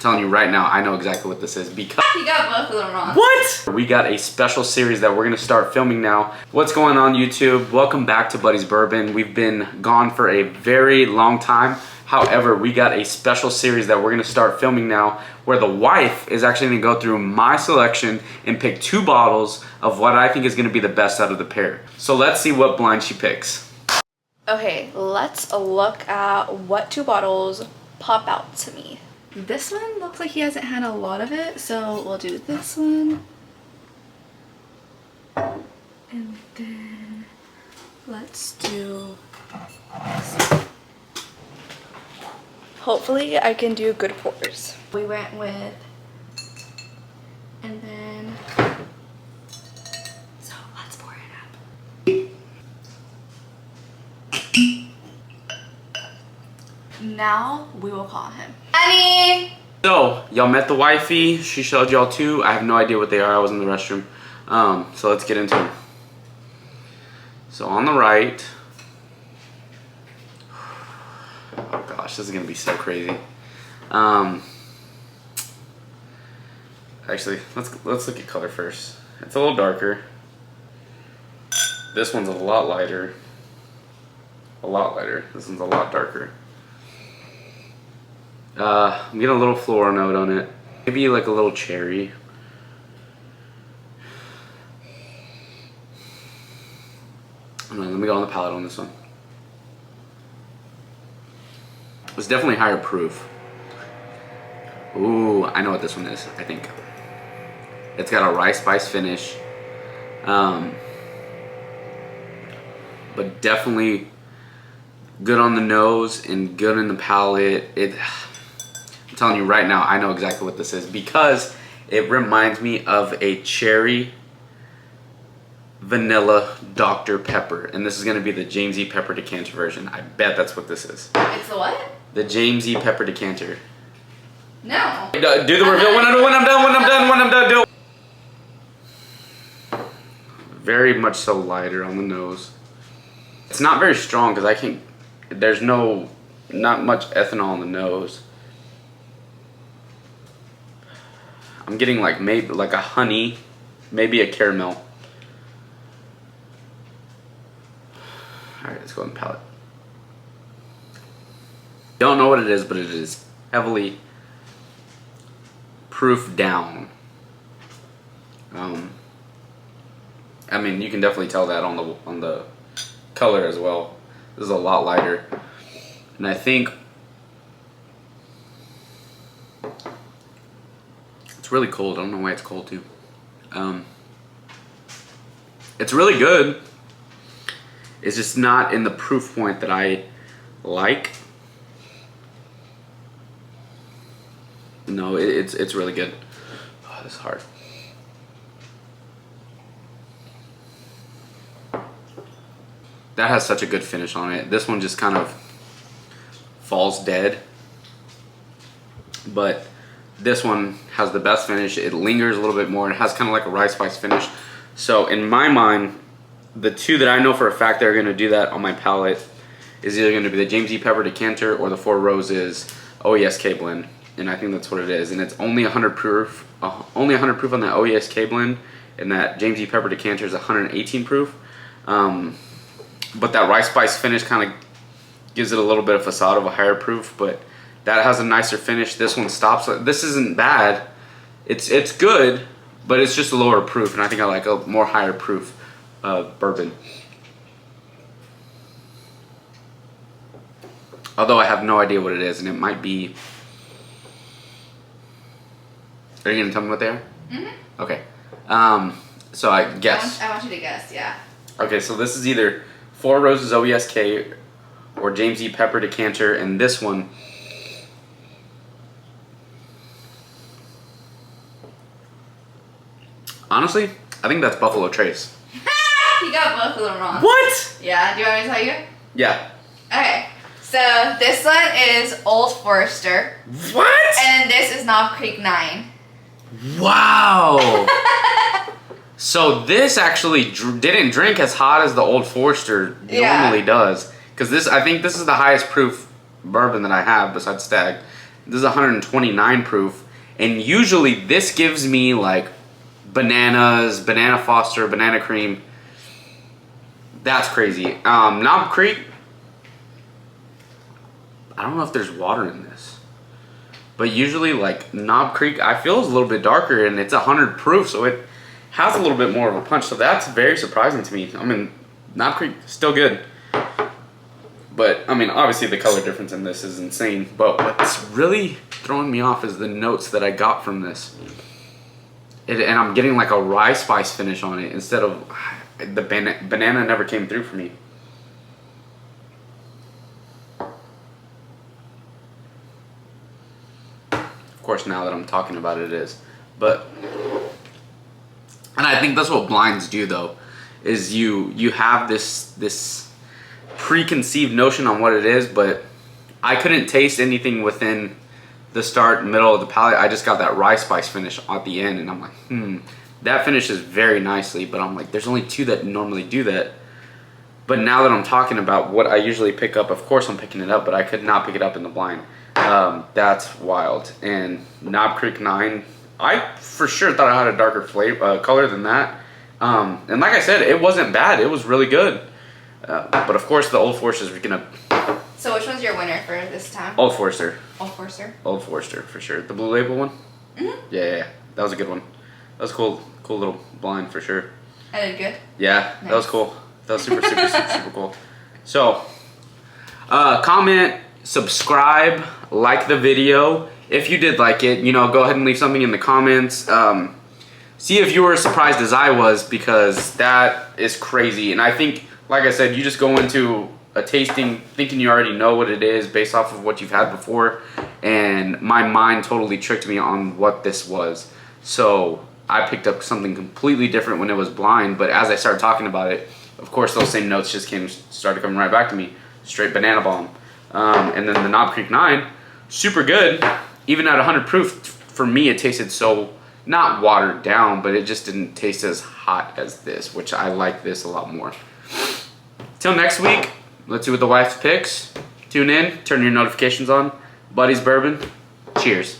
telling you right now, I know exactly what this is because he got both of them wrong. What? We got a special series that we're gonna start filming now. What's going on, YouTube? Welcome back to Buddy's Bourbon. We've been gone for a very long time. However, we got a special series that we're gonna start filming now where the wife is actually gonna go through my selection and pick 2 bottles of what I think is gonna be the best out of the pair. So let's see what blind she picks. Okay, let's look at what 2 bottles pop out to me. This one looks like he hasn't had a lot of it, so we'll do this one. And then let's do this one. Hopefully I can do good pours. We went with, and then, so let's pour it up. Now we will call him. Honey! So, y'all met the wifey. She showed y'all 2. I have no idea what they are. I was in the restroom. So let's get into them. So on the right, oh gosh, this is gonna be so crazy. Actually, let's look at color first. It's a little darker. This one's a lot lighter. A lot lighter. This one's a lot darker. I'm getting a little floral note on it. Maybe like a little cherry. Let me go on the palate on this one. It's definitely higher proof. Ooh, I know what this one is, I think. It's got a rice spice finish. But definitely good on the nose and good in the palate. I'm telling you right now, I know exactly what this is because it reminds me of a cherry vanilla Dr. Pepper. And this is going to be the James E. Pepper decanter version. I bet that's what this is. It's the what? The James E. Pepper decanter. No. Do the reveal when I'm done, do it. Very much so lighter on the nose. It's not very strong because there's not much ethanol on the nose. I'm getting like maybe like a honey, maybe a caramel. Alright, let's go on the palate. Don't know what it is, but it is heavily proof down. I mean, you can definitely tell that on the color as well. This is a lot lighter, and I think it's really cold. I don't know why it's cold too. It's really good. It's just not in the proof point that I like. No, it's really good. Oh, this is hard. That has such a good finish on it. This one just kind of falls dead. But this one has the best finish. It lingers a little bit more. It has kind of like a rice spice finish. So in my mind, the 2 that I know for a fact that are going to do that on my palate is either going to be the James E. Pepper decanter or the 4 Roses OESK blend. And I think that's what it is. And it's only 100 proof. Only 100 proof on the OESK blend. And that James E. Pepper decanter is 118 proof. But that rice spice finish kind of gives it a little bit of facade of a higher proof. But that has a nicer finish. This one stops. This isn't bad. It's good, but it's just a lower proof. And I think I like a more higher proof bourbon. Although I have no idea what it is, and it might be. Are you gonna tell me what they are? Mm-hmm. Okay. So I guess. I want you to guess. Yeah. Okay, so this is either 4 Roses OESK or James E. Pepper decanter, and this one. Honestly, I think that's Buffalo Trace. He got both of them wrong. What? Yeah. Do you want me to tell you? Yeah. Okay. So this one is Old Forester. What? And this is Knob Creek 9. Wow. So this actually didn't drink as hot as the Old Forester normally does. Because I think this is the highest proof bourbon that I have besides Stag. This is 129 proof. And usually this gives me like bananas, banana foster, banana cream. That's crazy. Knob Creek, I don't know if there's water in this. But usually like Knob Creek, I feel is a little bit darker and it's 100 proof. So it has a little bit more of a punch. So that's very surprising to me. I mean, Knob Creek, still good. But, I mean, obviously the color difference in this is insane. But what's really throwing me off is the notes that I got from this. And I'm getting like a rye spice finish on it instead of the banana never came through for me. Of course, now that I'm talking about it, it is. But, and I think that's what blinds do though, is you have this preconceived notion on what it is, but I couldn't taste anything within the start, middle of the palate. I just got that rye spice finish at the end, and I'm like, that finishes very nicely, but I'm like, there's only two that normally do that. But now that I'm talking about what I usually pick up, of course I'm picking it up, but I could not pick it up in the blind. That's wild. And Knob Creek 9, I for sure thought I had a darker flavor, color than that. And like I said, it wasn't bad. It was really good. But of course, the Old Forester is gonna. So which one's your winner for this time? Old Forester. Old Forester. Old Forester for sure. The Blue Label one. Yeah, that was a good one. That was cool little blind for sure. I did good. Yeah, nice. That was cool. That was super cool. So, comment, subscribe, like the video. If you did like it, go ahead and leave something in the comments. See if you were as surprised as I was, because that is crazy. And I think, like I said, you just go into a tasting thinking you already know what it is based off of what you've had before, and my mind totally tricked me on what this was. So I picked up something completely different when it was blind, but as I started talking about it, of course those same notes just started coming right back to me. Straight banana bomb. And then the Knob Creek 9, super good. Even at 100 proof, for me it tasted so, not watered down, but it just didn't taste as hot as this, which I like this a lot more. Till next week, let's see what the wife picks. Tune in, turn your notifications on. Buddy's Bourbon, cheers.